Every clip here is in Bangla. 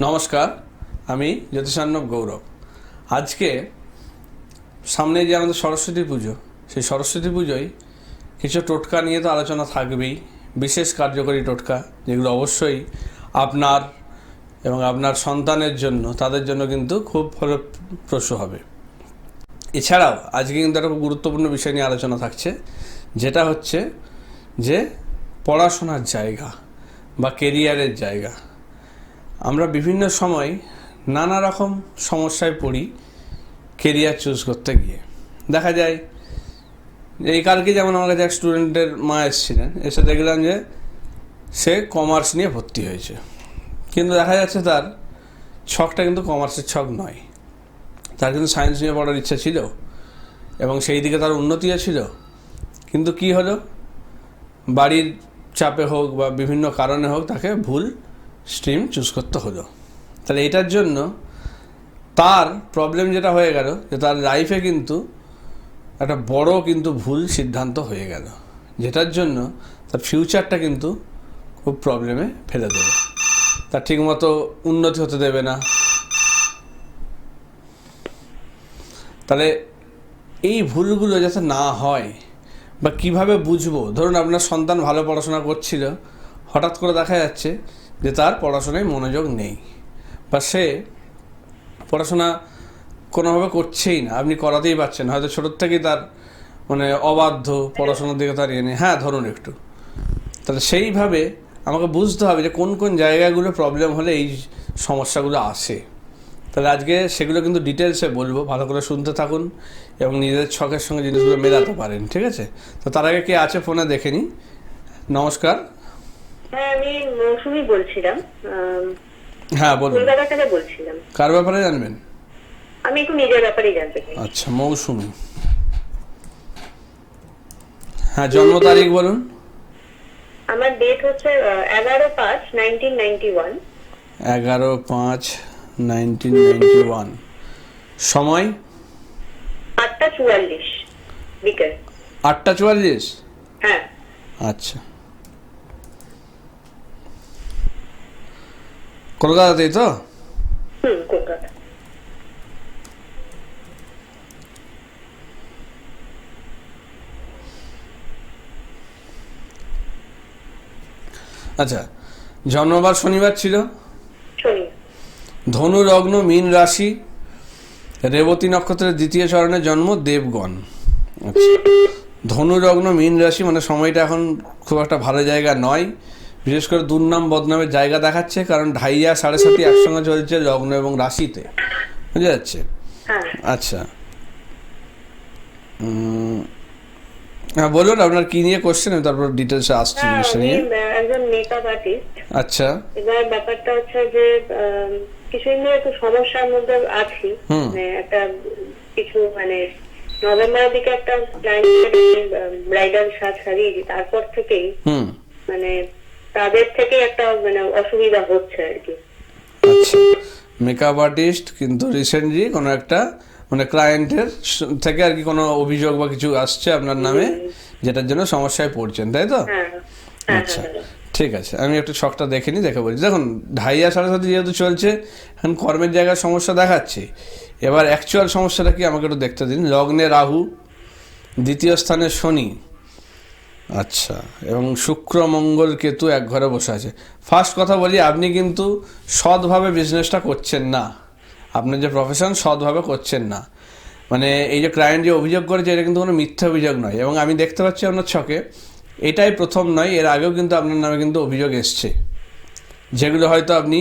নমস্কার, আমি জ্যোতিষার্ণব গৌরব। আজকে সামনে যে আমাদের সরস্বতী পুজো, সেই সরস্বতী পুজোয় কিছু টোটকা নিয়ে তো আলোচনা থাকবেই, বিশেষ কার্যকরী টোটকা, যেগুলো অবশ্যই আপনার এবং আপনার সন্তানের জন্য, তাদের জন্য কিন্তু খুব ফলপ্রসূ হবে। এছাড়াও আজকে কিন্তু একটা খুব গুরুত্বপূর্ণ বিষয় নিয়ে আলোচনা থাকছে, যেটা হচ্ছে যে পড়াশোনার জায়গা বা কেরিয়ারের জায়গা। আমরা বিভিন্ন সময় নানা রকম সমস্যায় পড়ি কেরিয়ার চুজ করতে গিয়ে। দেখা যায় এই কালকে যেমন আমার কাছে এক স্টুডেন্টের মা এসেছিলেন, এসে দেখলাম যে সে কমার্স নিয়ে ভর্তি হয়েছে, কিন্তু দেখা যাচ্ছে তার ছকটা কিন্তু কমার্সের ছক নয়। তার কিন্তু সায়েন্স নিয়ে পড়ার ইচ্ছা ছিল এবং সেই দিকে তার উন্নতিও ছিল, কিন্তু কি হলো, বাড়ির চাপে হোক বা বিভিন্ন কারণে হোক তাকে ভুল স্ট্রিম চুজ করতে হলো। তাহলে এটার জন্য তার প্রবলেম যেটা হয়ে গেল, যে তার লাইফে কিন্তু একটা বড় কিন্তু ভুল সিদ্ধান্ত হয়ে গেল, যেটার জন্য তার ফিউচারটা কিন্তু খুব প্রবলেমে ফেলে দেবে, তার ঠিকমতো উন্নতি হতে দেবে না। তাহলে এই ভুলগুলো যাতে না হয় বা কিভাবে বুঝবো, ধরুন আপনার সন্তান ভালো পড়াশোনা করছিল, হঠাৎ করে দেখা যাচ্ছে যে তার পড়াশোনায় মনোযোগ নেই বা সে পড়াশোনা কোনোভাবে করছেই না, আপনি করাতেই পারছেন, হয়তো ছোটোর থেকেই তার অবাধ্য, পড়াশোনার দিকে তার নেই, হ্যাঁ ধরুন একটু। তাহলে সেইভাবে আমাকে বুঝতে হবে যে কোন কোন জায়গাগুলো প্রবলেম হলে এই সমস্যাগুলো আসে। তাহলে আজকে সেগুলো কিন্তু ডিটেলসে বলবো, ভালো করে শুনতে থাকুন এবং নিজেদের ছকের সঙ্গে জিনিসগুলো মেলাতে পারেন, ঠিক আছে? তো তার আগে কে আছে ফোনে দেখে নিই। নমস্কার। হ্যাঁ, আমি মৌসুমি বলছিলাম। হ্যাঁ বলুন। কলকাতা থেকে বলছিলাম। কার ব্যাপারে জানবেন? আমি একটু নিজের ব্যাপারেই জানতে চাই। আচ্ছা, মৌসুমি। হ্যাঁ, জন্ম তারিখ বলুন। আমার ডেট হচ্ছে 11/5/1991। 11/5/1991। সময় 8টা 44 বিকেল। 8টা 44? হ্যাঁ। আচ্ছা, কলকাতাতেই তো? কলকাতা। আচ্ছা, জন্মবার শনিবার ছিল, শনি। ধনু লগ্ন, মীন রাশি, রেবতী নক্ষত্রের দ্বিতীয় চরণে জন্ম, দেবগণ। আচ্ছা, ধনু লগ্ন, মীন রাশি, সময়টা এখন খুব একটা ভালো জায়গা নয়, বিশেষ করে দুর্নাম বদনামের জায়গা দেখাচ্ছে, কারণ ঢাইয়া 7.5 একসঙ্গে চলছে লগ্ন এবং রাশিতে, বুঝা যাচ্ছে? আচ্ছা, হ্যাঁ বলুন আপনার কি নিয়ে কোশ্চেন, আমি তারপর ডিটেলসে আসছি জিনিসটা নিয়ে। একজন মেকআপ আর্টিস্ট। আচ্ছা, এবার ব্যাপারটা হচ্ছে যে কিছুদিন ধরে একটু সমস্যার মধ্যে আছি। একটা কিছু নভেম্বরের দিকে একটা ব্রাইডাল সাজ সারিয়েছি, তারপর থেকেই তাদের থেকে একটা অসুবিধা হচ্ছে আর কি। আচ্ছা, মেকআপ আর্টিস্ট, কিন্তু রিসেন্টলি কোনো একটা ক্লায়েন্টের থেকে আর কি কোনো অভিযোগ বা কিছু আসছে আপনার নামে, যেটার জন্য সমস্যায় পড়ছেন, তাই তো? আচ্ছা, ঠিক আছে, আমি একটু ছকটা দেখে নিই, দেখে বলছি। দেখুন, ঢাইয়া 7.5 যেহেতু চলছে, এখন কর্মের জায়গায় সমস্যা দেখাচ্ছে। এবার অ্যাকচুয়াল সমস্যাটা কি আমাকে একটু দেখতে দিন। লগ্নে রাহু, দ্বিতীয় স্থানে শনি, আচ্ছা, এবং শুক্র মঙ্গল কেতু এক ঘরে বসে আছে। ফার্স্ট কথা বলি, আপনি কিন্তু সৎভাবে বিজনেসটা করছেন না, আপনার যে প্রফেশন সৎভাবে করছেন না। এই যে ক্লায়েন্ট যে অভিযোগ করেছে, এটা কিন্তু কোনো মিথ্যা অভিযোগ নয়, এবং আমি দেখতে পাচ্ছি আপনার ছকে এটাই প্রথম নয়, এর আগেও কিন্তু আপনার নামে কিন্তু অভিযোগ এসছে, যেগুলো হয়তো আপনি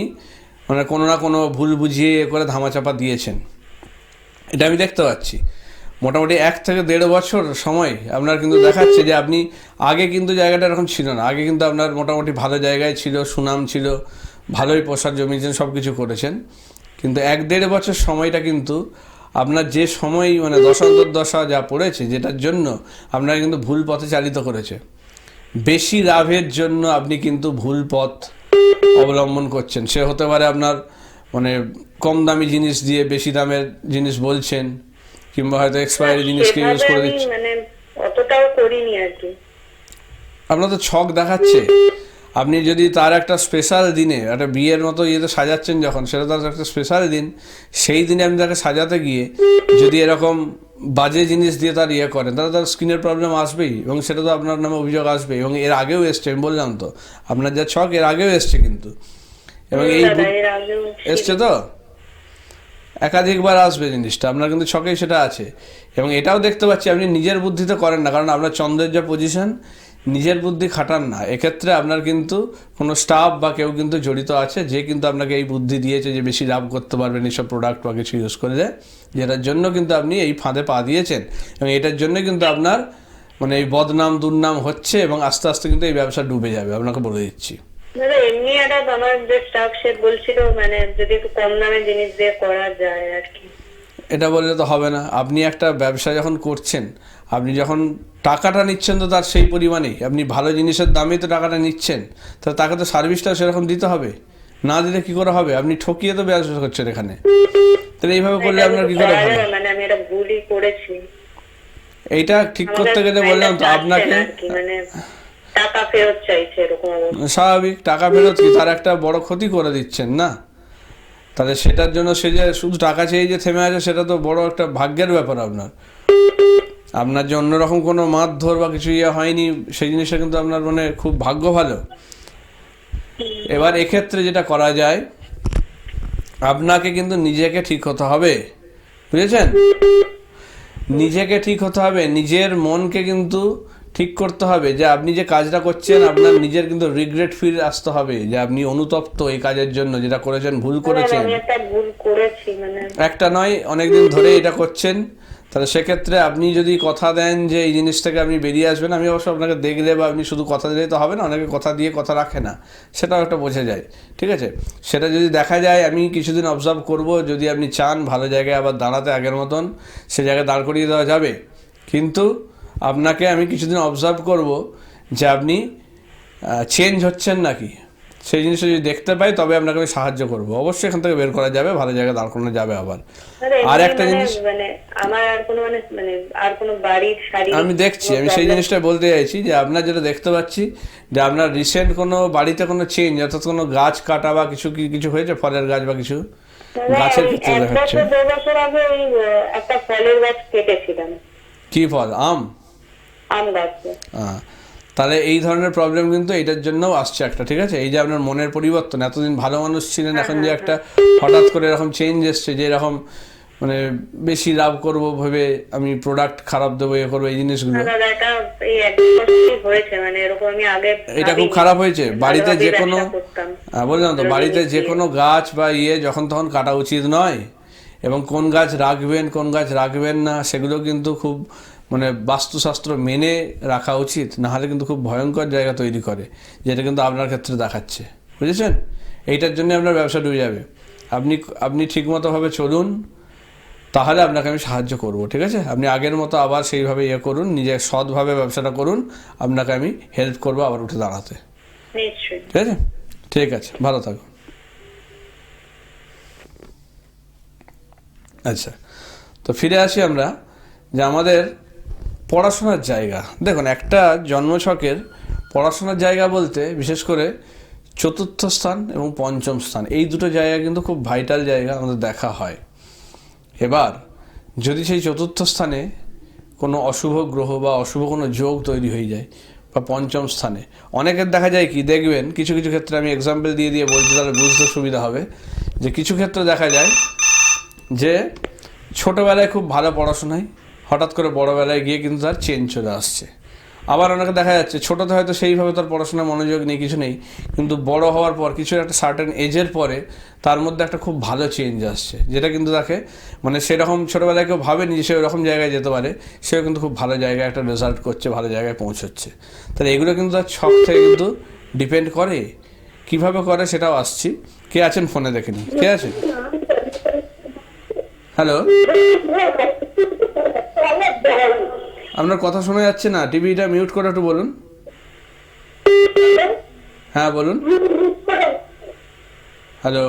কোনো না কোনো ভুল বুঝিয়ে করে ধামাচাপা দিয়েছেন, এটা আমি দেখতে পাচ্ছি। মোটামুটি 1 থেকে 1.5 বছর সময় আপনার কিন্তু দেখাচ্ছে যে আপনি আগে কিন্তু জায়গাটা এরকম ছিল না, আগে কিন্তু আপনার মোটামুটি ভালো জায়গায় ছিল, সুনাম ছিল, ভালোই প্রসার জমিয়েছেন, সব কিছু করেছেন, কিন্তু 1-1.5 বছর সময়টা কিন্তু আপনার যে সময় দশা যা পড়েছে, যেটার জন্য আপনার কিন্তু ভুল পথে চালিত করেছে। বেশি লাভের জন্য আপনি কিন্তু ভুল পথ অবলম্বন করছেন। সে হতে পারে আপনার কম দামি জিনিস দিয়ে বেশি দামের জিনিস বলছেন, কিংবা হয়তো এক্সপায়ারি জিনিসকে ইউজ করে দিচ্ছেন। অতটাও করিনি আর কি। আপনার তো ছক দেখাচ্ছে আপনি যদি তার একটা স্পেশাল দিনে একটা বিয়ের মতো ইয়েতে সাজাচ্ছেন যখন, সেটা তার একটা স্পেশাল দিন, সেই দিনে আপনি তাকে সাজাতে গিয়ে যদি এরকম বাজে জিনিস দিয়ে তার ইয়ে করেন, তাহলে তার স্কিনের প্রবলেম আসবেই, এবং সেটা তো আপনার নামে অভিযোগ আসবে। এবং এর আগেও এসছে, আমি বললাম তো আপনার যা ছক এর আগেও এসছে কিন্তু, এবং এই এসছে তো একাধিকবার আসবে জিনিসটা, আপনার কিন্তু ছকেই সেটা আছে। এবং এটাও দেখতে পাচ্ছি আপনি নিজের বুদ্ধিতে করেন না, কারণ আপনার চন্দ্রের যা পজিশন, নিজের বুদ্ধি খাটান না। এক্ষেত্রে আপনার কিন্তু কোনো স্টাফ বা কেউ কিন্তু জড়িত আছে, যে কিন্তু আপনাকে এই বুদ্ধি দিয়েছে যে বেশি লাভ করতে পারবেন এইসব প্রোডাক্ট বা কিছু ইউজ করলে, যেটার জন্য কিন্তু আপনি এই ফাঁদে পা দিয়েছেন। এবং এটার জন্য কিন্তু আপনার মানে এই বদনাম দুর্নাম হচ্ছে, এবং আস্তে আস্তে কিন্তু এই ব্যবসা ডুবে যাবে, আপনাকে বলে দিচ্ছি। দাদা এমনি একটা আমার যে স্টাফ সে বলছিল মানে যদি একটু কম দামে জিনিস দিয়ে করা যায় আর কি। এটা বললে তো হবে না। আপনি একটা ব্যবসা যখন করছেন, আপনি যখন টাকাটা নিচ্ছেন তো তার সেই পরিমাণেই, আপনি ভালো জিনিসের দামেই তো টাকাটা নিচ্ছেন, তাহলে তাকে তো সার্ভিসটা সেরকম দিতে হবে, না দিলে কি করে হবে? আপনি ঠকিয়ে তো ব্যবসা করছেন এখানে, তাহলে এইভাবে করলে আপনার কি করে হবে? মানে আমি এটা ভুলই করেছি। এইটা ঠিক করতে গেলে বললাম তো আপনাকে, মানে টাকা ফেরত চাইছে এরকম। স্বাভাবিক, টাকা ফেরত কি, তার একটা বড় ক্ষতি করে দিচ্ছেন না, তাহলে সেটার জন্য সে যে শুধু টাকা চেয়ে যে থেমে আছে, সেটা তো বড় একটা ভাগ্যের ব্যাপার। আপনার যে অন্যরকম কোনো মারধর বা কিছু ইয়ে হয়নি, সেই জিনিসটা কিন্তু আপনার মানে খুব ভাগ্য ভালো। এবার এক্ষেত্রে যেটা করা যায়, আপনাকে কিন্তু নিজেকে ঠিক হতে হবে, বুঝেছেন? নিজেকে ঠিক হতে হবে, নিজের মনকে কিন্তু ঠিক করতে হবে যে আপনি যে কাজটা করছেন, আপনার নিজের কিন্তু রিগ্রেট ফিল আসতে হবে যে আপনি অনুতপ্ত এই কাজের জন্য, যেটা করেছেন ভুল করেছেন। একটা নয়, অনেকদিন ধরে এটা করছেন। তাহলে সেক্ষেত্রে আপনি যদি কথা দেন যে এই জিনিস থেকে আপনি বেরিয়ে আসবেন, আমি অবশ্য আপনাকে দেখলে বা আপনি শুধু কথা দিলেই তো হবে না, অনেকে কথা দিয়ে কথা রাখে না, সেটাও একটা বোঝা যায়, ঠিক আছে? সেটা যদি দেখা যায়, আমি কিছুদিন অবজার্ভ করব, যদি আপনি চান ভালো জায়গায় আবার দাঁড়াতে আগের মতন, সে জায়গায় দাঁড় করিয়ে দেওয়া যাবে। কিন্তু আপনাকে আমি কিছুদিন অবজার্ভ করব যে আপনি চেঞ্জ হচ্ছেন নাকি, সেই জিনিসটা যদি দেখতে পাই তবে আপনাকে আমি সাহায্য করবো। অবশ্যই এখান থেকে বের করা যাবে, ভালো জায়গায় দাঁড় করানো যাবে। আবার আর একটা জিনিস আমি দেখছি, আমি সেই জিনিসটাই বলতে চাইছি যে আপনার যেটা দেখতে পাচ্ছি যে আপনার রিসেন্ট কোনো বাড়িতে কোনো চেঞ্জ, অর্থাৎ কোনো গাছ কাটা বা কিছু কিছু হয়েছে, ফলের গাছ বা কিছু গাছের ক্ষেত্রে দেখাচ্ছে। একটা ফলের গাছ কেটেছিলাম। কি ফল? আম গাছ। তাহলে এই ধরনের প্রবলেম কিন্তু এইটার জন্যও আসছে একটা, ঠিক আছে? এই যে আপনার মনের পরিবর্তন, এতদিন ভালো মানুষ ছিলেন, এখন যে একটা হঠাৎ করে এরকম চেঞ্জ এসছে, যে এরকম মানে বেশি লাভ করবো ভেবে আমি প্রোডাক্ট খারাপ দেবো, ইয়ে করবো, এই জিনিসগুলো এটা খুব খারাপ হয়েছে। বাড়িতে যে কোনো, বললাম তো, বাড়িতে যে কোনো গাছ বা ইয়ে যখন তখন কাটা উচিত নয়, এবং কোন গাছ রাখবেন কোন গাছ রাখবেন না সেগুলো কিন্তু খুব মানে বাস্তুশাস্ত্র মেনে রাখা উচিত, নাহলে কিন্তু খুব ভয়ঙ্কর জায়গা তৈরি করে, যেটা কিন্তু আপনার ক্ষেত্রে দেখাচ্ছে, বুঝেছেন? এইটার জন্য আপনার ব্যবসা ডুবে যাবে। আপনি ঠিকমতোভাবে চলুন, তাহলে আপনাকে আমি সাহায্য করব, ঠিক আছে? আপনি আগের মতো আবার সেইভাবে ইয়ে করুন, নিজে সৎভাবে ব্যবসাটা করুন, আপনাকে আমি হেল্প করবো আবার উঠে দাঁড়াতে, ঠিক আছে? ঠিক আছে, ভালো থাকুন। আচ্ছা, তো ফিরে আসি আমরা যে আমাদের পড়াশোনার জায়গা। দেখুন, একটা জন্মছকের পড়াশোনার জায়গা বলতে বিশেষ করে চতুর্থ স্থান এবং পঞ্চম স্থান, এই দুটো জায়গা কিন্তু খুব ভাইটাল জায়গা আমাদের দেখা হয়। এবার যদি সেই চতুর্থ স্থানে কোনো অশুভ গ্রহ বা অশুভ কোনো যোগ তৈরি হয়ে যায়, বা পঞ্চম স্থানে, অনেকের দেখা যায় কি, দেখবেন কিছু কিছু ক্ষেত্রে, আমি এক্সাম্পল দিয়ে বলছি তাহলে বুঝতে সুবিধা হবে, যে কিছু ক্ষেত্রে দেখা যায় যে ছোটোবেলায় খুব ভালো পড়াশোনায়, হঠাৎ করে বড়োবেলায় গিয়ে কিন্তু তার চেঞ্জ চলে আসছে। আবার অনেকে দেখা যাচ্ছে ছোটোতে হয়তো সেইভাবে তার পড়াশোনায় মনোযোগ নেই, কিছু নেই, কিন্তু বড় হওয়ার পর কিছু একটা সার্টেন এজের পরে তার মধ্যে একটা খুব ভালো চেঞ্জ আসছে, যেটা কিন্তু তাকে মানে সেরকম ছোটোবেলায় কেউ ভাবেনি যে সে ওরকম জায়গায় যেতে পারে, সেও কিন্তু খুব ভালো জায়গায় একটা রেজাল্ট করছে, ভালো জায়গায় পৌঁছচ্ছে। তাহলে এগুলো কিন্তু তার ছক থেকে কিন্তু ডিপেন্ড করে। কিভাবে করে সেটাও আসছি। কে আছেন ফোনে দেখে নিন, কে আছেন? হ্যালো, আপনার কথা শোনা যাচ্ছে না, টিভিটা মিউট করে একটু বলুন। হ্যাঁ বলুন। হ্যালো,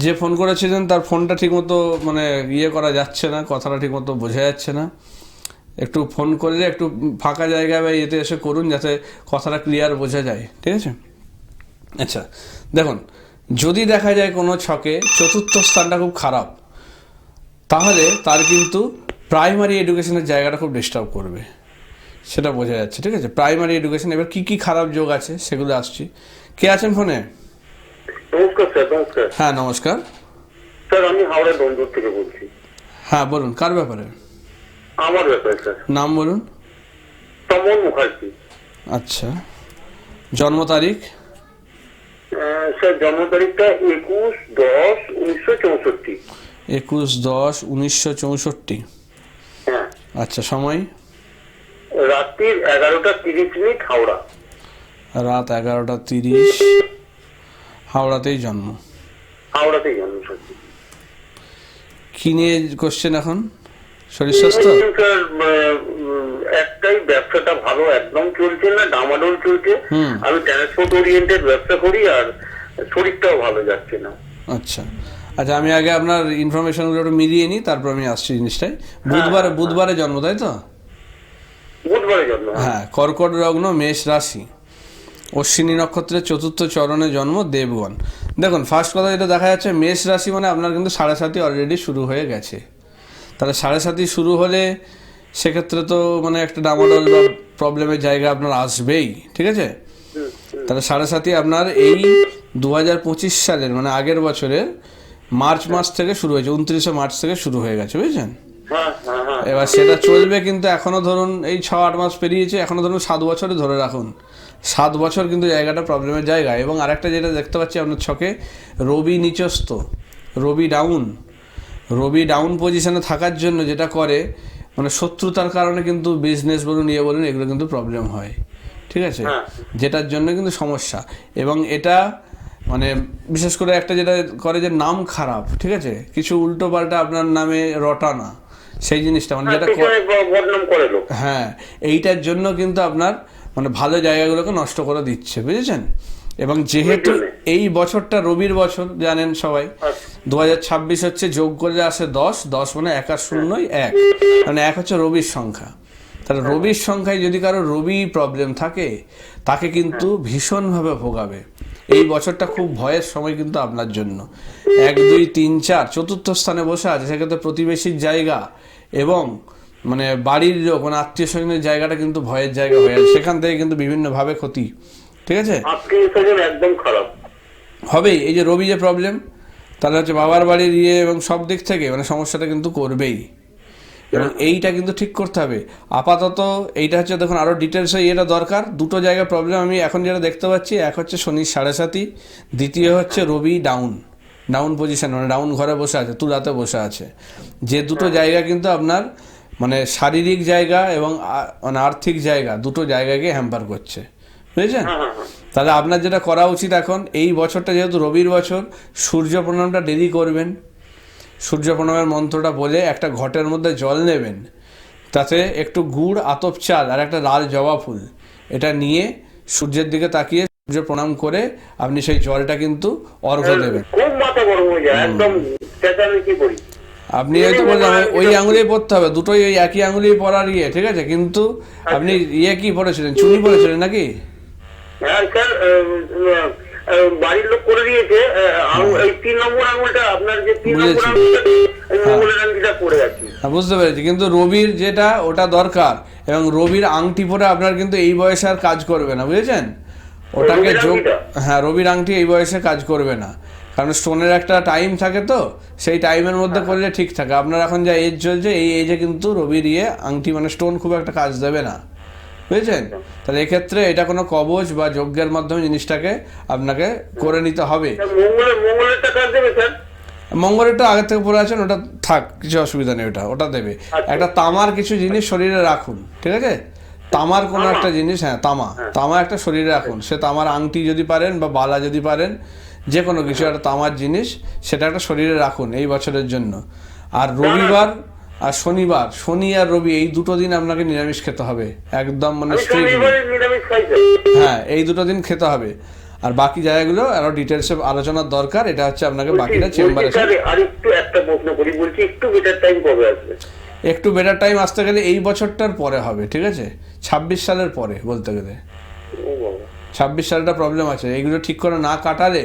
যে ফোন করেছিলেন তার ফোনটা ঠিকমতো মানে ইয়ে করা যাচ্ছে না, কথাটা ঠিকমতো বোঝা যাচ্ছে না। একটু ফোন করলে একটু ফাঁকা জায়গায় বা এতে এসে করুন, যাতে কথাটা ক্লিয়ার বোঝা যায়, ঠিক আছে? আচ্ছা দেখুন, যদি দেখা যায় কোনো ছকে চতুর্থ স্থানটা খুব খারাপ, তাহলে তার কিন্তু প্রাইমারি এডুকেশনের জায়গাটা খুব ডিস্টার্ব করবে, সেটা বোঝা যাচ্ছে, ঠিক আছে? প্রাইমারি এডুকেশন, এবার কি কি খারাপ যোগ আছে সেগুলো আসছি। কে আছেন ফোনে? নমস্কার স্যার। নমস্কার হ্যাঁ নমস্কার স্যার, আমি হাওড়া দমদম থেকে বলছি। হ্যাঁ বলুন, কার ব্যাপারে? আমার ব্যাপারে স্যার। নাম বলুন। তমন মুখার্জি। আচ্ছা, জন্ম তারিখ? স্যার জন্ম তারিখটা 21/10/1964। 21/10/1964। হ্যাঁ। আচ্ছা, সময়? রাত্রির 11:30 হাওড়া। রাত 11:30, হাওড়াতেই জন্ম। হাওড়াতেই জন্ম স্যার। কি নিয়ে কোশ্চেন এখন? শরীর স্বাস্থ্য? স্যার একটাই, ব্যবসাটা ভালো একদম চলছে না, ডামাডোল চলছে। আমি ট্রান্সপোর্ট ওরিয়েন্টেড ব্যবসা করি, আর শরীরটাও ভালো যাচ্ছে না। আচ্ছা আচ্ছা, আমি আগে আপনার ইনফরমেশনগুলো একটু মিলিয়ে নিই, তারপর আমি আসছি জিনিসটাই। বুধবারে জন্ম, তাই তো? বুধবারে জন্ম। হ্যাঁ, কর্কট লগ্ন, মেষ রাশি, অশ্বিনী নক্ষত্রের চতুর্থ চরণে জন্ম, দেবগণ। দেখুন, ফার্স্ট কথা যেটা দেখা যাচ্ছে, মেষ রাশি মানে আপনার কিন্তু 7.5 অলরেডি শুরু হয়ে গেছে। তাহলে 7.5 শুরু হলে সেক্ষেত্রে তো মানে একটা ডামাডোল বা প্রবলেমের জায়গা আপনার আসবেই, ঠিক আছে? তাহলে 7.5 আপনার এই 2025 সালের মানে আগের বছরের মার্চ মাস থেকে শুরু হয়েছে, 29শে মার্চ থেকে শুরু হয়ে গেছে, বুঝেছেন? এবার সেটা চলবে, কিন্তু এখনো ধরুন এই 6-8 মাস পেরিয়েছে, এখনো ধরুন 7 বছরে ধরে রাখুন। 7 বছর কিন্তু জায়গাটা প্রবলেমের জায়গা। এবং আরেকটা যেটা দেখতে পাচ্ছি আপনার ছকে, রবি নিচস্থ, রবি ডাউন পজিশনে থাকার জন্য যেটা করে, মানে শত্রুতার কারণে কিন্তু বিজনেস বলুন ইয়ে বলুন এগুলো কিন্তু প্রবলেম হয়, ঠিক আছে? যেটার জন্য কিন্তু সমস্যা। এবং এটা মানে বিশেষ করে একটা যেটা করে যে নাম খারাপ, ঠিক আছে? কিছু উল্টো পাল্টা আপনার নামে রটানা, সেই জিনিসটা মানে যেটা হ্যাঁ, এইটার জন্য কিন্তু আপনার মানে ভালো জায়গাগুলোকে নষ্ট করে দিচ্ছে, বুঝেছেন? এবং যেহেতু এই বছরটা রবির বছর জানেন সবাই, 2026 হচ্ছে, যোগ করলে আসে 10 মানে 1 আর 0 1, মানে 1 হচ্ছে রবির সংখ্যা। তাহলে রবির সংখ্যায় যদি কারো রবি প্রবলেম থাকে, তাকে কিন্তু ভীষণভাবে ভোগাবে। এই বছরটা খুব ভয়ের সময় কিন্তু আপনার জন্য। 1, 2, 3, 4 চতুর্থ স্থানে বসে আছে, সেক্ষেত্রে প্রতিবেশীর জায়গা এবং মানে বাড়ির লোক মানে আত্মীয় স্বজনের জায়গাটা কিন্তু ভয়ের জায়গা হয়ে আছে, সেখান থেকে কিন্তু বিভিন্নভাবে ক্ষতি, ঠিক আছে? একদম খারাপ হবেই। এই যে রবি যে প্রবলেম, তাহলে হচ্ছে বাবার বাড়ির ইয়ে এবং সব দিক থেকে মানে সমস্যাটা কিন্তু করবেই, এবং এইটা কিন্তু ঠিক করতে হবে আপাতত। এইটা হচ্ছে দেখুন, আরও ডিটেলসে এটা দরকার। দুটো জায়গায় প্রবলেম আমি এখন যেটা দেখতে পাচ্ছি, এক হচ্ছে শনি 7.5, দ্বিতীয় হচ্ছে রবি ডাউন পজিশন, মানে ডাউন ঘরে বসে আছে, তুলাতে বসে আছে। যে দুটো জায়গা কিন্তু আপনার মানে শারীরিক জায়গা এবং মানে আর্থিক জায়গা, দুটো জায়গাকে হ্যাম্পার করছে, বুঝেছেন? তাহলে আপনার যেটা করা উচিত এখন, এই বছরটা যেহেতু রবির বছর, সূর্য প্রণামটা ডেলি করবেন। সূর্য প্রণামের মন্ত্রটা বলে একটা ঘটের মধ্যে জল নেবেন, তাতে একটু গুড়, আতপ চাল আর একটা লাল জবা ফুল, এটা নিয়ে সূর্যের দিকে তাকিয়ে সূর্য প্রণাম করে আপনি সেই জলটা কিন্তু অর্ঘ্য দেবেন। আপনি হয়তো বললাম ওই আঙুলেই পড়তে হবে, দুটোই ওই একই আঙুলেই পড়ার ইয়ে, ঠিক আছে? কিন্তু আপনি ইয়ে কি পড়েছিলেন, চুনি পড়েছিলেন নাকি? বাড়ির লোক করে দিয়েছে, 3 নম্বর আঙুলটা আপনার যে 3 নম্বর আঙুলটা পড়ে আছে। বুঝতে পেরেছি, কিন্তু রবির যেটা ওটা দরকার, এবং রবির আংটি পরে আপনার কিন্তু এই বয়সে আর কাজ করবে না, বুঝেছেন? ওটাকে যোগ, হ্যাঁ রবির আংটি এই বয়সে কাজ করবে না, কারণ স্টোনের একটা টাইম থাকে, তো সেই টাইমের মধ্যে করলে ঠিক থাকে। আপনার এখন যা এজ চলছে, এই এজে কিন্তু রবির ইয়ে আংটি মানে স্টোন খুব একটা কাজ দেবে না, বুঝেছেন? তাহলে এক্ষেত্রে এটা কোনো কবচ বা যজ্ঞের মাধ্যমে জিনিসটাকে আপনাকে করে নিতে হবে। মঙ্গলেরটা আগের থেকে পড়ে আছেন, ওটা থাক, কিছু অসুবিধা নেই, ওটা দেবে। একটা তামার কিছু জিনিস শরীরে রাখুন, ঠিক আছে? তামার কোনো একটা জিনিস, হ্যাঁ তামা একটা শরীরে রাখুন। সে তামার আংটি যদি পারেন বা বালা যদি পারেন, যে কোনো কিছু একটা তামার জিনিস, সেটা একটা শরীরে রাখুন এই বছরের জন্য। আর রবিবার আর শনিবার, শনি আর রবি এই দুটো দিন আপনাকে নিরামিষ খেতে হবে একদম, মানে হ্যাঁ এই দুটো দিন খেতে হবে। আর বাকি জায়গাগুলো আরো ডিটেলসে আলোচনার দরকার, এটা হচ্ছে আপনাকে বাকিটা চেম্বারে। একটু বেটার টাইম আসতে গেলে এই বছরটার পরে হবে, ঠিক আছে? 26 সালের পরে বলতে গেলে। 26 সালটা প্রবলেম আছে, এইগুলো ঠিক করে না কাটালে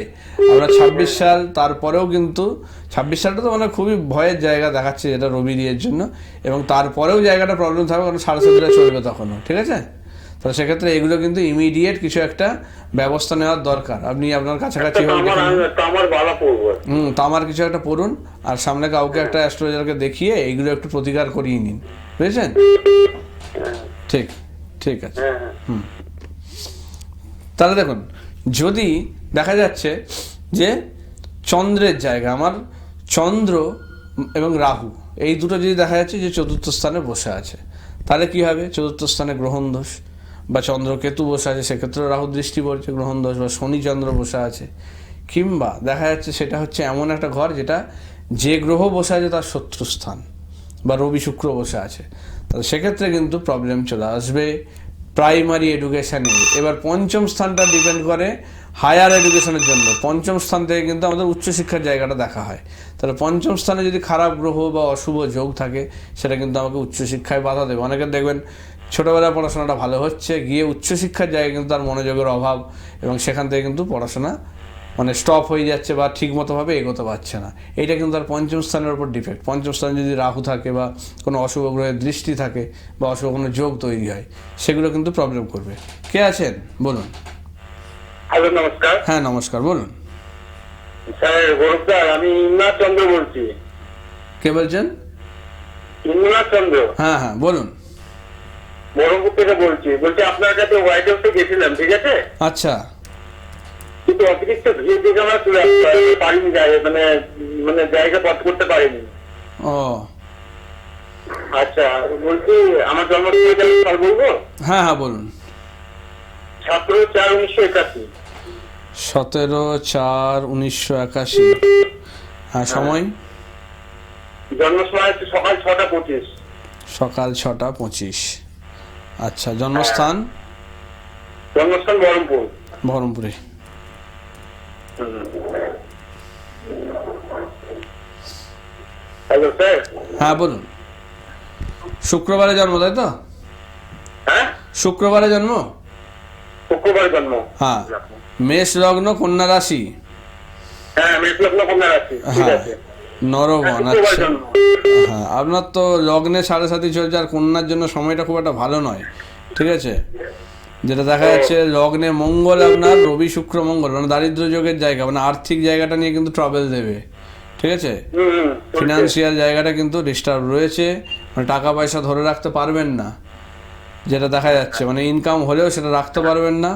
আমরা 26 সাল তারপরেও কিন্তু 26 সালটা তো মানে খুবই ভয়ের জায়গা দেখাচ্ছে যেটা রবি ইয়ের জন্য, এবং তারপরেও জায়গাটা প্রবলেম থাকবে কারণ 7.5 চলবে তখনও, ঠিক আছে? তাহলে সেক্ষেত্রে এগুলো কিন্তু ইমিডিয়েট কিছু একটা ব্যবস্থা নেওয়ার দরকার। আপনি আপনার কাছাকাছি তামার কিছু একটা পড়ুন, আর সামনে কাউকে একটা অ্যাস্ট্রোলজারকে দেখিয়ে এইগুলো একটু প্রতিকার করিয়ে নিন, বুঝেছেন? ঠিক, ঠিক আছে। তাহলে দেখুন, যদি দেখা যাচ্ছে যে চন্দ্রের জায়গা, আমার চন্দ্র এবং রাহু এই দুটো যদি দেখা যাচ্ছে যে চতুর্থ স্থানে বসে আছে, তাহলে কি হবে? চতুর্থ স্থানে গ্রহণ দোষ, বা চন্দ্র কেতু বসে আছে সেক্ষেত্রে রাহু দৃষ্টি পড়ছে, গ্রহণ দোষ, বা শনি চন্দ্র বসে আছে, কিংবা দেখা যাচ্ছে সেটা হচ্ছে এমন একটা ঘর যেটা যে গ্রহ বসে আছে তার শত্রু স্থান, বা রবি শুক্র বসে আছে, তাহলে সেক্ষেত্রে কিন্তু প্রবলেম চলে আসবে প্রাইমারি এডুকেশানে। এবার পঞ্চম স্থানটা ডিপেন্ড করে হায়ার এডুকেশনের জন্য। পঞ্চম স্থান থেকে কিন্তু আমাদের উচ্চশিক্ষার জায়গাটা দেখা হয়। তাহলে পঞ্চম স্থানে যদি খারাপ গ্রহ বা অশুভ যোগ থাকে, সেটা কিন্তু আমাকে উচ্চশিক্ষায় বাধা দেবে। অনেকের দেখবেন ছোটোবেলায় পড়াশোনাটা ভালো হচ্ছে, গিয়ে উচ্চশিক্ষার জায়গায় কিন্তু তার মনোযোগের অভাব, এবং সেখান থেকে কিন্তু পড়াশোনা মানে স্টপ হয়ে যাচ্ছে বা ঠিকমতোভাবে এগোতে পারছে না। এইটা কিন্তু তার পঞ্চম স্থানের উপর ডিফেক্ট। পঞ্চম স্থানে যদি রাহু থাকে বা কোনো অশুভ গ্রহের দৃষ্টি থাকে বা অশুভ কোনো যোগ তৈরি হয়, সেগুলো কিন্তু প্রবলেম করবে। কে আছেন বলুন? হ্যালো, নমস্কার। হ্যাঁ নমস্কার, বলুন। স্যার গৌরব স্যার, আমি ইমরান চন্দ্র বলছি। কে বলছেন? ইমরান চন্দ্র। হ্যাঁ হ্যাঁ বলুন। বহরমপুর থেকে বলছি আপনার কাছে হোয়াইট হাউসে গেছিলাম, ঠিক আছে? আচ্ছা। কিন্তু অতিরিক্ত ভিড় দেখে আমরা চলে আসতে পারিনি, মানে জায়গা পথ করতে পারিনি। ও আচ্ছা, বলছি আমার জন্ম সাল বলবো? হ্যাঁ হ্যাঁ বলুন। 17/4/1981। 17/4/1981। হ্যাঁ, সময়? জন্ম সময় হচ্ছে সকাল 6:25। সকাল 6:25। আচ্ছা, জন্মস্থান? জন্মস্থান বহরমপুর। বহরমপুরে। Hello sir. হ্যাঁ বলুন। শুক্রবারে জন্ম, তাই তো? হ্যাঁ, শুক্রবারে জন্ম। শুক্রবার জন্ম। হ্যাঁ, মেষ লগ্ন, কন্যা রাশি। হ্যাঁ, মেষ লগ্ন, কন্যা রাশি, ঠিক হ্যাঁ, আছে। নরগণ। শুক্রবার আচ্ছা, জন্ম। হ্যাঁ, আপনার তো লগ্নে 7.5 চলছে, আর কন্যার জন্য সময়টা খুব একটা ভালো নয়, ঠিক আছে? যেটা দেখা যাচ্ছে লগ্নে মঙ্গল, আপনার রবি শুক্র মঙ্গল, মানে দারিদ্র যোগের জায়গা, মানে আর্থিক জায়গাটা নিয়ে কিন্তু ট্রাবল দেবে, ঠিক আছে? ফিনান্সিয়াল জায়গাটা কিন্তু ডিস্টার্ব রয়েছে, মানে টাকা পয়সা ধরে রাখতে পারবেন না, যেটা দেখা যাচ্ছে, মানে ইনকাম হলেও সেটা রাখতে পারবেন না।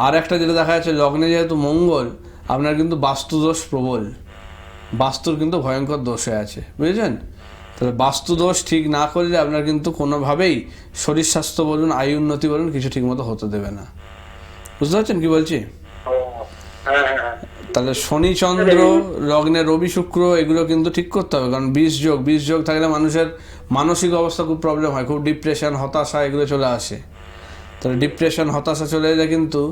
আর একটা যেটা দেখা যাচ্ছে, লগ্নে যেহেতু মঙ্গল, আপনার কিন্তু বাস্তুদোষ প্রবল, বাস্তুর কিন্তু ভয়ঙ্কর দোষে আছে, বুঝেছেন? তাহলে বাস্তু দোষ ঠিক না করলে আপনার কিন্তু কোনোভাবেই শরীর স্বাস্থ্য বলুন, আয়ু উন্নতি বলুন, কিছু ঠিকমতো হতে দেবে না। বুঝতে পারছেন কি বলছি? তাহলে শনি চন্দ্র, লগ্নে রবি শুক্র, এগুলো কিন্তু ঠিক করতে হবে, কারণ 20 যোগ থাকলে মানুষের মানসিক অবস্থা খুব প্রবলেম হয়, খুব ডিপ্রেশন, হতাশা এগুলো চলে আসে। তাহলে ডিপ্রেশন, হতাশা চলে এলে কিন্তু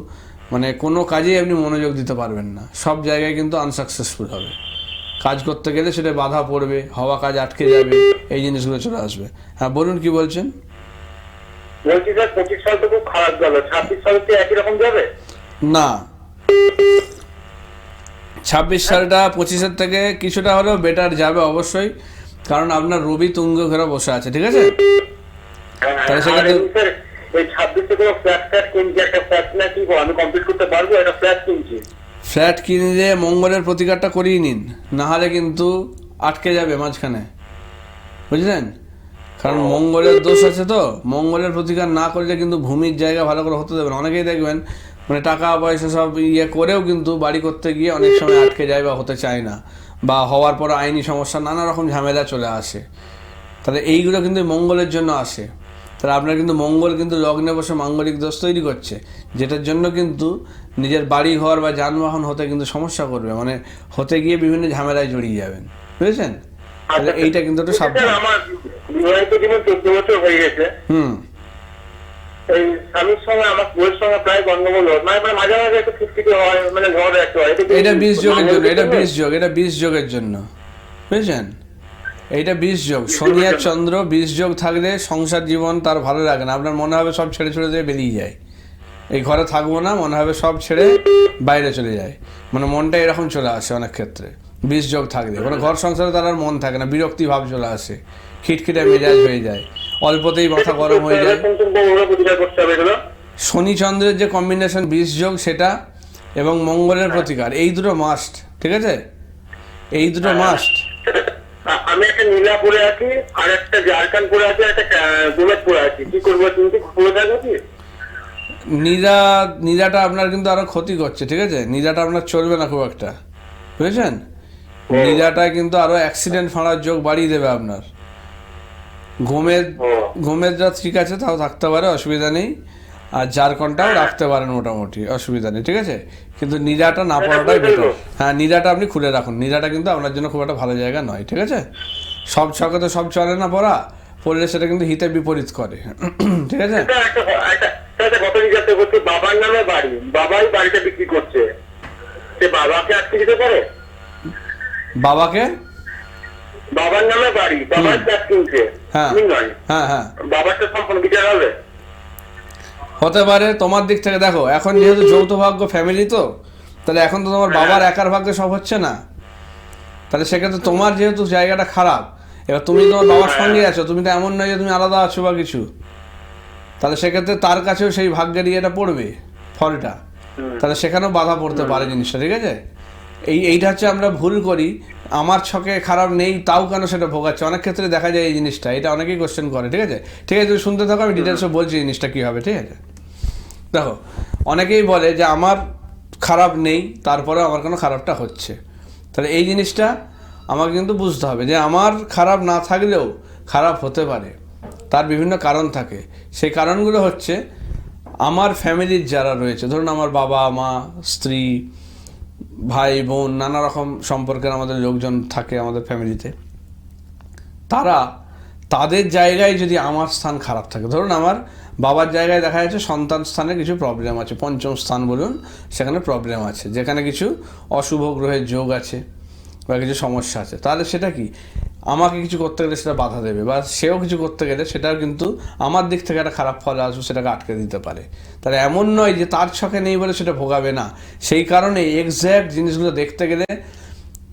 মানে কোনো কাজেই আপনি মনোযোগ দিতে পারবেন না, সব জায়গায় কিন্তু আনসাকসেসফুল হবে। কাজ করতে গেলে সেটা বাধা পড়বে, হওয়া কাজ আটকে যাবে, এই জিনিসগুলো চলে আসবে। হ্যাঁ বলুন, কি বলছেন? বলছি স্যার, 25 সাল তো খুব খারাপ গেল, 26 সাল কি একই রকম যাবে? না, 26 সালটা 25-এর থেকে কিছুটা হলেও বেটার যাবে অবশ্যই, কারণ আপনার রবি তুঙ্গ ঘেরা বসে আছে, ঠিক আছে? তাহলে সেক্ষেত্রে এই 26 থেকে ফ্ল্যাট কিনছি, একটা ফ্ল্যাট না কি আমি কমপ্লিট করতে পারবো? একটা ফ্ল্যাট কিনছি। ফ্ল্যাট কিনে মঙ্গলের প্রতিকারটা করিয়ে নিন, না হলে কিন্তু আটকে যাবে মাঝখানে, বুঝলেন? কারণ মঙ্গলের দোষ আছে, তো মঙ্গলের প্রতিকার না করলে কিন্তু ভূমির জায়গা ভালো করে হতে দেবে না। অনেকেই দেখবেন মানে টাকা পয়সা সব করেও কিন্তু বাড়ি করতে গিয়ে অনেক সময় আটকে যায় বা হতে চায় না, বা হওয়ার পর আইনি সমস্যা, নানা রকম ঝামেলা চলে আসে। তাহলে এইগুলো কিন্তু মঙ্গলের জন্য আসে। তাহলে আপনার কিন্তু মঙ্গল কিন্তু লগ্নে বসে মাঙ্গলিক দোষ তৈরি করছে, যেটার জন্য কিন্তু নিজের বাড়ি ঘর বা যানবাহন হতে কিন্তু সমস্যা করবে, মানে হতে গিয়ে বিভিন্ন ঝামেলায় জড়িয়ে যাবেন, বুঝেছেন? তাহলে এইটা কিন্তু একটু সাবধান। আমার বিবাহিত জীবন 14 বছর হয়ে গেছে। এই স্বামীর সঙ্গে আমার বউয়ের সঙ্গে প্রায় গন্ডগোল হয়, মানে মাঝে মাঝে একটু খিটখিটি হয়, মানে ঝড় একটু হয়। এটা 20 যোগের জন্য, এটা 20 যোগের জন্য, বুঝেছেন? এইটা 20 যোগ, শনি আর চন্দ্র 20 যোগ থাকলে সংসার জীবন তার ভালো লাগে না, আপনার মনে হবে সব ছেড়ে ছেড়ে দিয়ে বেরিয়ে যায়, এই ঘরে থাকবো না, মনে হবে সব ছেড়ে বাইরে চলে যায়, মানে মনটা এরকম চলে আসে অনেক ক্ষেত্রে 20 যোগ থাকলে। মানে ঘর সংসারে তার আর মন থাকে না, বিরক্তি ভাব চলে আসে, খিটখিটে মেজাজ হয়ে যায়, অল্পতেই মাথা গরম হয়ে যায়। শনি চন্দ্রের যে কম্বিনেশন 20 যোগ সেটা, এবং মঙ্গলের প্রতিকার, এই দুটো মাস্ট, ঠিক আছে, এই দুটো মাস্ট। আমি একটা নীলা পরে আছি, আর একটা ঝাড়খান্ড পরে আছি, একটা গোলাপ পরে আছি, কি করবো তুমি খুলে থাকো কি? নীলাটা আপনার কিন্তু আরো ক্ষতি করছে, ঠিক আছে, নীলাটা আপনার চলবে না খুব একটা, বুঝেছেন, নীলাটায় কিন্তু আরো অ্যাক্সিডেন্ট ফাঁড়ার যোগ বাড়িয়ে দেবে আপনার। ঘুমেরটা ঠিক আছে, তাও থাকতে পারে, অসুবিধা নেই, আর ঝাড়খণ্ডটাও রাখতে পারেন মোটামুটি, অসুবিধা নেই, ঠিক আছে, কিন্তু নীলাটা না পড়াটাই বেটার। হ্যাঁ, নীলাটা আপনি খুলে রাখুন, নীলাটা কিন্তু আপনার জন্য খুব একটা ভালো জায়গা নয়, ঠিক আছে। সব ছকে তো সব চলে না পড়া, পড়লে সেটা কিন্তু হিতে বিপরীত করে, ঠিক আছে। বাবার নামে বাড়ি, বাবাই বাড়িটা বিক্রি করছে, সে বাবাকে আটকে দিতে পারে? বাবাকে, বাবার নামে বাড়ি, বাবার ফ্ল্যাট কিনছে, হ্যাঁ হ্যাঁ হ্যাঁ, বাবারটা সম্পূর্ণ বিচার হবে? হতে পারে তোমার দিক থেকে। দেখো, এখন যেহেতু যৌথ ভাগ্য ফ্যামিলি, তো তাহলে এখন তো তোমার বাবার একার ভাগ্যে সব হচ্ছে না, তাহলে সেক্ষেত্রে তোমার যেহেতু জায়গাটা খারাপ, এবার তুমি তোমার বাবার সঙ্গে আছো, তুমি তো এমন নয় যে তুমি আলাদা আছো বা কিছু, তাহলে সেক্ষেত্রে তার কাছেও সেই ভাগ্যের ইয়েটা পড়বে, ফলটা, তাহলে সেখানেও বাধা পড়তে পারে জিনিসটা, ঠিক আছে। এইটা হচ্ছে আমরা ভুল করি, আমার ছকে খারাপ নেই তাও কেন সেটা ভোগাচ্ছে, অনেক ক্ষেত্রে দেখা যায় এই জিনিসটা, এটা অনেকেই কোশ্চেন করে, ঠিক আছে। ঠিক আছে, তুমি শুনতে থাকো, আমি ডিটেলসে বলছি জিনিসটা কী হবে, ঠিক আছে। দেখো, অনেকেই বলে যে আমার খারাপ নেই তারপরেও আমার কোনো খারাপটা হচ্ছে, তাহলে এই জিনিসটা আমাকে কিন্তু বুঝতে হবে যে আমার খারাপ না থাকলেও খারাপ হতে পারে, তার বিভিন্ন কারণ থাকে। সেই কারণগুলো হচ্ছে আমার ফ্যামিলির যারা রয়েছে, ধরুন আমার বাবা মা, স্ত্রী, ভাই বোন, নানা রকম সম্পর্কের আমাদের লোকজন থাকে আমাদের ফ্যামিলিতে, তাদের জায়গায় যদি আমার স্থান খারাপ থাকে, ধরুন আমার বাবার জায়গায় দেখা যাচ্ছে সন্তান স্থানে কিছু প্রবলেম আছে, পঞ্চম স্থান বলুন, সেখানে প্রবলেম আছে, যেখানে কিছু অশুভ গ্রহের যোগ আছে বা কিছু সমস্যা আছে, তাহলে সেটা কি আমাকে কিছু করতে গেলে সেটা বাধা দেবে, বা সেও কিছু করতে গেলে সেটাও কিন্তু আমার দিক থেকে একটা খারাপ ফল আসবে, সেটাকে আটকে দিতে পারে। তাহলে এমন নয় যে তার ছকে নেই বলে সেটা ভোগাবে না, সেই কারণে এক্স্যাক্ট জিনিসগুলো দেখতে গেলে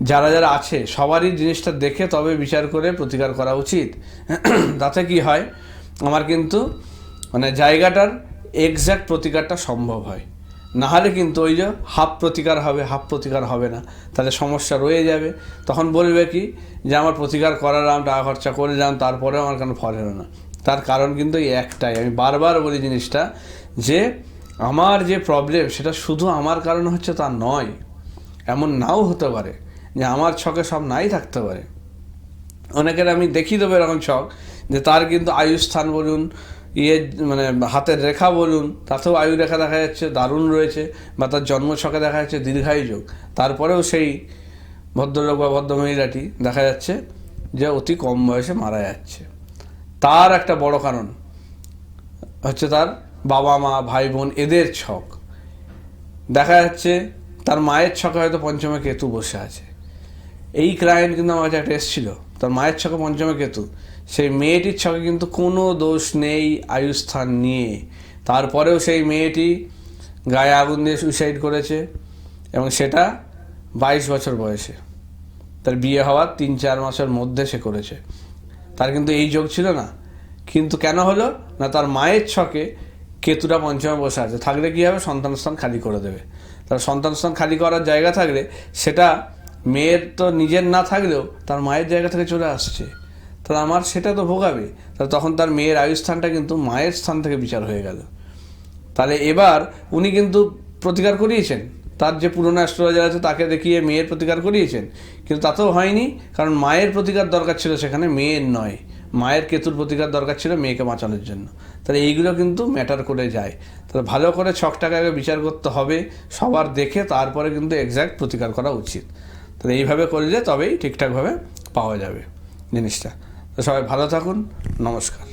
যারা যারা আছে সবারই জিনিসটা দেখে তবে বিচার করে প্রতিকার করা উচিত। তাতে কি হয়, আমার কিন্তু মানে জায়গাটার এক্স্যাক্ট প্রতিকারটা সম্ভব হয়, নাহলে কিন্তু ওই যে হাফ প্রতিকার হবে, হাফ প্রতিকার হবে না, তাহলে সমস্যা রয়ে যাবে। তখন বলবে কি যে আমার প্রতিকার করালাম, টাকা খরচা করলাম, তারপরেও আমার কেন ফল হলো না। তার কারণ কিন্তু এই একটাই, আমি বারবার বলি জিনিসটা, যে আমার যে প্রবলেম সেটা শুধু আমার কারণে হচ্ছে তা নয়, এমন নাও হতে পারে যে আমার ছকে সব নাই থাকতে পারে। অনেকের আমি দেখিয়ে দেবো এরকম ছক যে তার কিন্তু আয়ুস্থান বলুন, মানে হাতের রেখা বলুন, তাতেও আয়ু রেখা দেখা যাচ্ছে দারুণ রয়েছে, বা তার জন্ম ছকে দেখা যাচ্ছে দীর্ঘায়ু যোগ, তারপরেও সেই ভদ্রলোক বা ভদ্রমহিলাটি দেখা যাচ্ছে যে অতি কম বয়সে মারা যাচ্ছে। তার একটা বড় কারণ হচ্ছে তার বাবা মা, ভাই বোন, এদের ছক। দেখা যাচ্ছে তার মায়ের ছকে হয়তো পঞ্চমে কেতু বসে আছে। এই ক্লায়েন্ট কিন্তু আমার কাছে একটা এসেছিল, তার মায়ের ছকে পঞ্চমে কেতু, সেই মেয়েটির ছকে কিন্তু কোনো দোষ নেই আয়ুস্থান নিয়ে, তারপরেও সেই মেয়েটি গায়ে আগুন দিয়ে সুইসাইড করেছে, এবং সেটা 22 বছর বয়সে, তার বিয়ে হওয়ার 3-4 মাসের মধ্যে সে করেছে। তার কিন্তু এই যোগ ছিল না, কিন্তু কেন হলো না, তার মায়ের ছকে কেতুটা পঞ্চমে বসে আছে, থাকলে কী হবে, সন্তান স্থান খালি করে দেবে। তার সন্তান স্থান খালি করার জায়গা থাকলে সেটা মেয়ের তো নিজের না থাকলেও তার মায়ের জায়গা থেকে চলে আসছে, তাহলে আমার সেটা তো ভোগাবে, তাহলে তখন তার মেয়ের আয়ুস্থানটা কিন্তু মায়ের স্থান থেকে বিচার হয়ে গেল। তাহলে এবার উনি কিন্তু প্রতিকার করিয়েছেন, তার যে পুরনো অ্যাস্ট্রোলজার আছে তাকে দেখিয়ে মেয়ের প্রতিকার করিয়েছেন, কিন্তু তাতেও হয়নি, কারণ মায়ের প্রতিকার দরকার ছিল সেখানে, মেয়ের নয়। মায়ের কেতুর প্রতিকার দরকার ছিল মেয়েকে বাঁচানোর জন্য। তাহলে এইগুলো কিন্তু ম্যাটার করে যায়। তাহলে ভালো করে ছকটাকে আগে বিচার করতে হবে সবার দেখে, তারপরে কিন্তু এক্স্যাক্ট প্রতিকার করা উচিত। তাহলে এইভাবে করলে তবেই ঠিকঠাকভাবে পাওয়া যাবে জিনিসটা। তো সবাই ভালো থাকুন, নমস্কার।